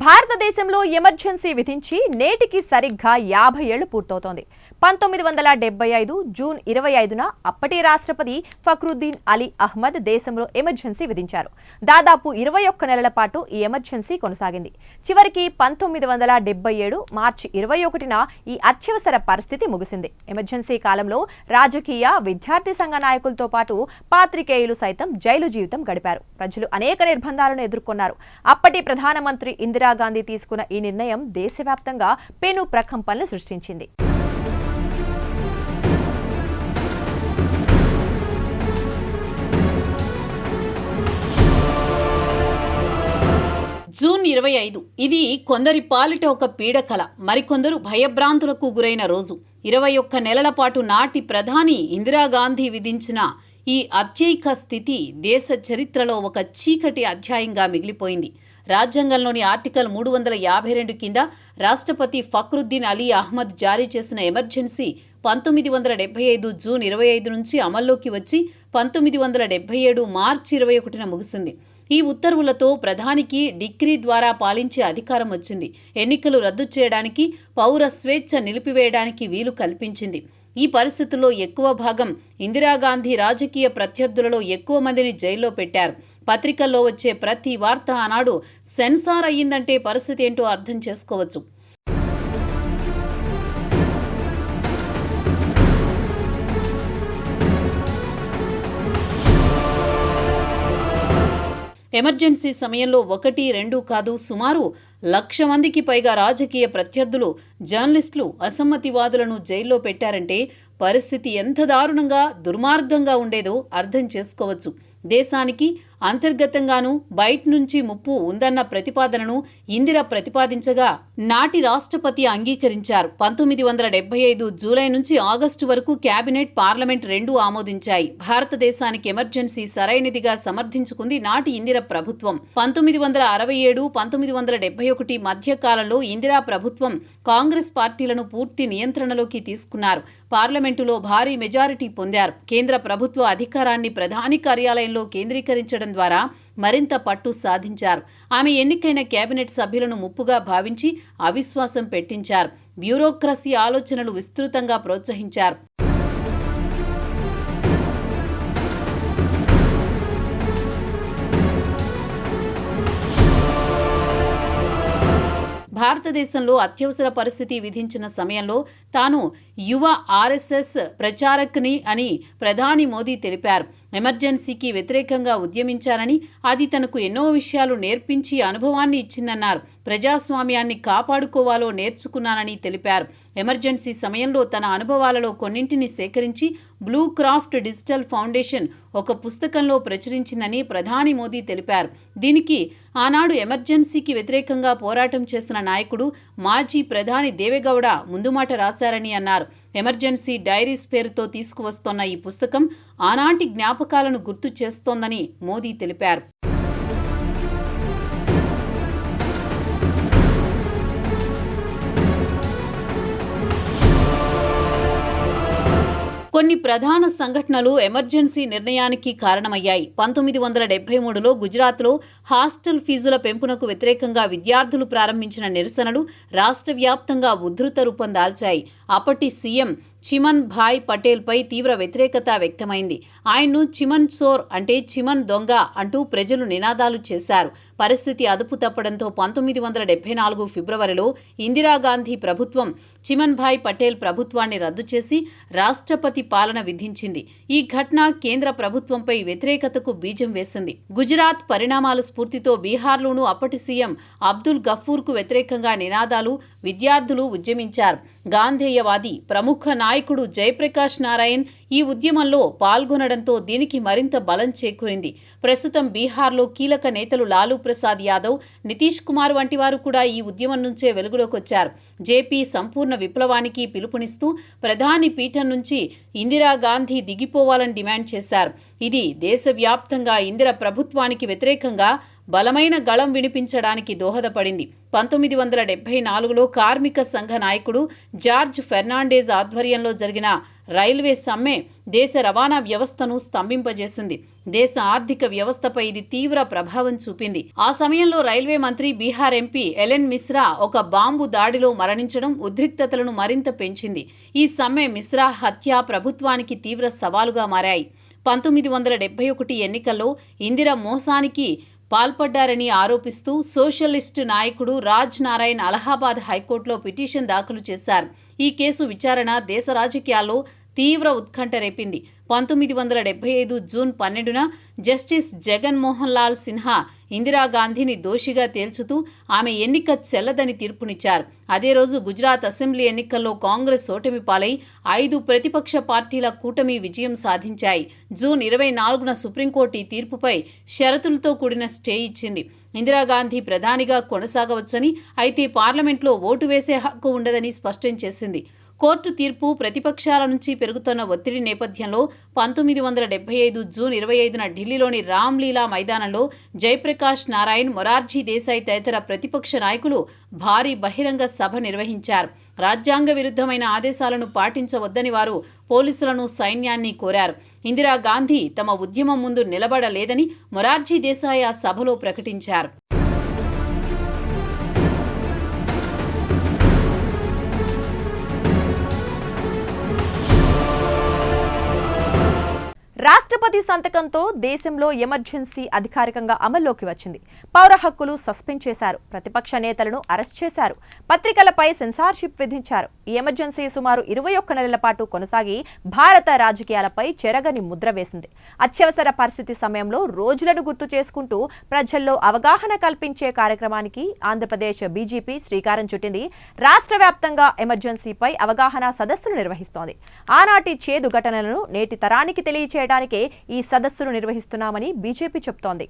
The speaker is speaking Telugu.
భారతదేశంలో ఎమర్జెన్సీ విధించి నేటికి సరిగ్గా 50 ఏళ్లు పూర్తవుతోంది. 1975 జూన్ 25న అప్పటి రాష్ట్రపతి ఫక్రుద్దీన్ అలీ అహ్మద్ దేశంలో ఎమర్జెన్సీ విధించారు. దాదాపు 21 నెలల పాటు ఈ ఎమర్జెన్సీ కొనసాగింది. చివరికి 1977 మార్చి 21న ఈ అత్యవసర పరిస్థితి ముగిసింది. ఎమర్జెన్సీ కాలంలో రాజకీయ, విద్యార్థి సంఘ నాయకులతో పాటు పాత్రికేయులు సైతం జైలు జీవితం గడిపారు. ప్రజలు అనేక నిర్బంధాలను ఎదుర్కొన్నారు. అప్పటి ప్రధానమంత్రి ఇందిరాగాంధీ తీసుకున్న ఈ నిర్ణయం దేశవ్యాప్తంగా పెను ప్రకంపనలు సృష్టించింది. జూన్ 25 ఇది కొందరి పాలిట ఒక పీడకల, మరికొందరు భయభ్రాంతులకు గురైన రోజు. 21 నెలల పాటు నాటి ప్రధాని ఇందిరాగాంధీ విధించిన ఈ అత్యయిక స్థితి దేశ చరిత్రలో ఒక చీకటి అధ్యాయంగా మిగిలిపోయింది. రాజ్యాంగంలోని ఆర్టికల్ 352 కింద రాష్ట్రపతి ఫక్రుద్దీన్ అలీ అహ్మద్ జారీ చేసిన ఎమర్జెన్సీ 1975 జూన్ 25 నుంచి అమల్లోకి వచ్చి 1977 మార్చి 21న ముగిసింది. ఈ ఉత్తర్వులతో ప్రధానికి డిక్రీ ద్వారా పాలించే అధికారం వచ్చింది. ఎన్నికలు రద్దు చేయడానికి, పౌర స్వేచ్ఛ నిలిపివేయడానికి వీలు కల్పించింది. ఈ పరిస్థితుల్లో ఎక్కువ భాగం ఇందిరాగాంధీ రాజకీయ ప్రత్యర్థులలో ఎక్కువ మందిని జైల్లో పెట్టారు. పత్రికల్లో వచ్చే ప్రతి వార్త ఆనాడు సెన్సార్ అయ్యిందంటే పరిస్థితి ఏంటో అర్థం చేసుకోవచ్చు. ఎమర్జెన్సీ సమయంలో 1-2 కాదు, సుమారు 1,00,000 మందికి పైగా రాజకీయ ప్రత్యర్థులు, జర్నలిస్టులు, అసమ్మతివాదులను జైల్లో పెట్టారంటే పరిస్థితి ఎంత దారుణంగా, దుర్మార్గంగా ఉండేదో అర్థం చేసుకోవచ్చు. దేశానికి అంతర్గతంగానూ బయట నుంచి ముప్పు ఉందన్న ప్రతిపాదనను ఇందిర ప్రతిపాదించగా నాటి రాష్ట్రపతి అంగీకరించారు. 1975 జూలై నుంచి ఆగస్టు వరకు కేబినెట్, పార్లమెంట్ రెండూ ఆమోదించాయి. భారతదేశానికి ఎమర్జెన్సీ సరైనదిగా సమర్థించుకుంది నాటి ఇందిర ప్రభుత్వం. 1967, 1971 మధ్య కాలంలో ఇందిరా ప్రభుత్వం కాంగ్రెస్ పార్టీలను పూర్తి నియంత్రణలోకి తీసుకున్నారు. పార్లమెంటులో భారీ మెజారిటీ పొందారు. కేంద్ర ప్రభుత్వ అధికారాన్ని ప్రధాని కార్యాలయంలో కేంద్రీకరించడం ద్వారా మరింత పట్టు సాధించారు. ఆమె ఎన్నికైన కేబినెట్ సభ్యులను ముప్పుగా భావించి అవిశ్వాసం పెట్టించారు. బ్యూరోక్రసీ ఆలోచనలు విస్తృతంగా ప్రోత్సహించారు. భారతదేశంలో అత్యవసర పరిస్థితి విధించిన సమయంలో తాను యువ ఆర్ఎస్ఎస్ ప్రచారకుని అని ప్రధాని మోదీ తెలిపారు. ఎమర్జెన్సీకి వ్యతిరేకంగా ఉద్యమించారని, అది తనకు ఎన్నో విషయాలు నేర్పించి అనుభవాన్ని ఇచ్చిందన్నారు. ప్రజాస్వామ్యాన్ని కాపాడుకోవాలో నేర్చుకున్నానని తెలిపారు. ఎమర్జెన్సీ సమయంలో తన అనుభవాలలో కొన్నింటిని సేకరించి బ్లూ క్రాఫ్ట్ డిజిటల్ ఫౌండేషన్ ఒక పుస్తకంలో ప్రచురించిందని ప్రధాని మోదీ తెలిపారు. దీనికి ఆనాడు ఎమర్జెన్సీకి వ్యతిరేకంగా పోరాటం చేసిన నాయకుడు, మాజీ ప్రధాని దేవెగౌడ ముందుమాట రాశారని అన్నారు. ఎమర్జెన్సీ డైరీస్ పేరుతో తీసుకువస్తోన్న ఈ పుస్తకం ఆనాటి జ్ఞాపకాలను గుర్తు చేస్తోందని మోదీ తెలిపారు. కొన్ని ప్రధాన సంఘటనలు ఎమర్జెన్సీ నిర్ణయానికి కారణమయ్యాయి. 1973లో గుజరాత్లో హాస్టల్ ఫీజుల పెంపునకు వ్యతిరేకంగా విద్యార్థులు ప్రారంభించిన నిరసనలు రాష్ట్ర వ్యాప్తంగా ఉధృత రూపం దాల్చాయి. అప్పటి సీఎం చిమన్ భాయ్ పటేల్పై తీవ్ర వ్యతిరేకత వ్యక్తమైంది. ఆయన్ను చిమన్ చోర్ అంటే చిమన్ దొంగ అంటూ ప్రజలు నినాదాలు చేశారు. పరిస్థితి అదుపు తప్పడంతో 1974 ఫిబ్రవరిలో ఇందిరాగాంధీ ప్రభుత్వం చిమన్ భాయ్ పటేల్ ప్రభుత్వాన్ని రద్దు చేసి రాష్ట్రపతి పాలన విధించింది. ఈ ఘటన కేంద్ర ప్రభుత్వంపై వ్యతిరేకతకు బీజం వేసింది. గుజరాత్ పరిణామాల స్ఫూర్తితో బీహార్లోనూ అప్పటి సీఎం అబ్దుల్ గఫూర్కు వ్యతిరేకంగా నినాదాలు, విద్యార్థులు ఉద్యమించారు. గాంధేయవాది ప్రముఖ నాయకుడు జయప్రకాష్ నారాయణ్ ఈ ఉద్యమంలో పాల్గొనడంతో దీనికి మరింత బలం చేకూరింది. ప్రస్తుతం బీహార్లో కీలక నేతలు లాలూ ప్రసాద్ యాదవ్, నితీష్ కుమార్ వంటి వారు కూడా ఈ ఉద్యమం నుంచే వెలుగులోకి వచ్చారు. జేపీ సంపూర్ణ విప్లవానికి పిలుపునిస్తూ ప్రధాని పీఠం నుంచి ఇందిరాగాంధీ దిగిపోవాలని డిమాండ్ చేశారు. ఇది దేశవ్యాప్తంగా ఇందిర ప్రభుత్వానికి వ్యతిరేకంగా బలమైన గళం వినిపించడానికి దోహదపడింది. 1974లో కార్మిక సంఘ నాయకుడు జార్జ్ ఫెర్నాండేజ్ ఆధ్వర్యంలో జరిగిన రైల్వే సమ్మె దేశ రవాణా వ్యవస్థను స్తంభింపజేసింది. దేశ ఆర్థిక వ్యవస్థపై ఇది తీవ్ర ప్రభావం చూపింది. ఆ సమయంలో రైల్వే మంత్రి బీహార్ ఎంపీ ఎలెన్ మిశ్రా ఒక బాంబు దాడిలో మరణించడం ఉద్రిక్తతలను మరింత పెంచింది. ఈ సమ్మె మిశ్రా హత్య ప్రభుత్వానికి తీవ్ర సవాలుగా మారాయి. 1971 ఎన్నికల్లో ఇందిర మోసానికి పాల్పడ్డారని ఆరోపిస్తూ సోషలిస్టు నాయకుడు రాజ్ నారాయణ్ అలహాబాద్ హైకోర్టులో పిటిషన్ దాఖలు చేశారు. ఈ కేసు విచారణ దేశ రాజకీయాల్లో తీవ్ర ఉత్కంఠ రేపింది. 1975 జూన్ 12న జస్టిస్ జగన్మోహన్ లాల్ సిన్హా ఇందిరాగాంధీని దోషిగా తేల్చుతూ ఆమె ఎన్నిక చెల్లదని తీర్పునిచ్చారు. అదే రోజు గుజరాత్ అసెంబ్లీ ఎన్నికల్లో కాంగ్రెస్ ఓటమి పాలై 5 ప్రతిపక్ష పార్టీల కూటమి విజయం సాధించాయి. జూన్ 24న సుప్రీంకోర్టు ఈ తీర్పుపై షరతులతో కూడిన స్టే ఇచ్చింది. ఇందిరాగాంధీ ప్రధానిగా కొనసాగవచ్చని, అయితే పార్లమెంట్లో ఓటు వేసే హక్కు ఉండదని స్పష్టం చేసింది. కోర్టు తీర్పు ప్రతిపక్షాల నుంచి పెరుగుతున్న ఒత్తిడి నేపథ్యంలో 1975 జూన్ 25న ఢిల్లీలోని రామ్లీలా మైదానంలో జయప్రకాష్ నారాయణ్, మొరార్జీ దేశాయ్ తదితర ప్రతిపక్ష నాయకులు భారీ బహిరంగ సభ నిర్వహించారు. రాజ్యాంగ విరుద్ధమైన ఆదేశాలను పాటించవద్దని వారు పోలీసులను, సైన్యాన్ని కోరారు. ఇందిరాగాంధీ తమ ఉద్యమం ముందు నిలబడలేదని మొరార్జీ దేశాయ్ ఆ సభలో ప్రకటించారు. రాష్ట్రపతి సంతకంతో దేశంలో ఎమర్జెన్సీ అధికారికంగా అమల్లోకి వచ్చింది. పౌర హక్కులు సస్పెండ్ చేశారు. ప్రతిపక్ష నేతలను అరెస్ట్ చేశారు. పత్రికలపై సెన్సార్షిప్ విధించారు. ఈ ఎమర్జెన్సీ సుమారు 21 నెలల పాటు కొనసాగి భారత రాజకీయాలపై చెరగని ముద్ర వేసింది. అత్యవసర పరిస్థితి సమయంలో రోజులను గుర్తు చేసుకుంటూ ప్రజల్లో అవగాహన కల్పించే కార్యక్రమానికి ఆంధ్రప్రదేశ్ బీజేపీ శ్రీకారం చుట్టింది. రాష్ట్ర వ్యాప్తంగా ఎమర్జెన్సీపై అవగాహన సదస్సులు నిర్వహిస్తోంది. ఆనాటి చేదు ఘటనలను నేటి తరానికి తెలియచేయడానికి ఈ సదస్సును నిర్వహిస్తున్నామని బీజేపీ చెబుతోంది.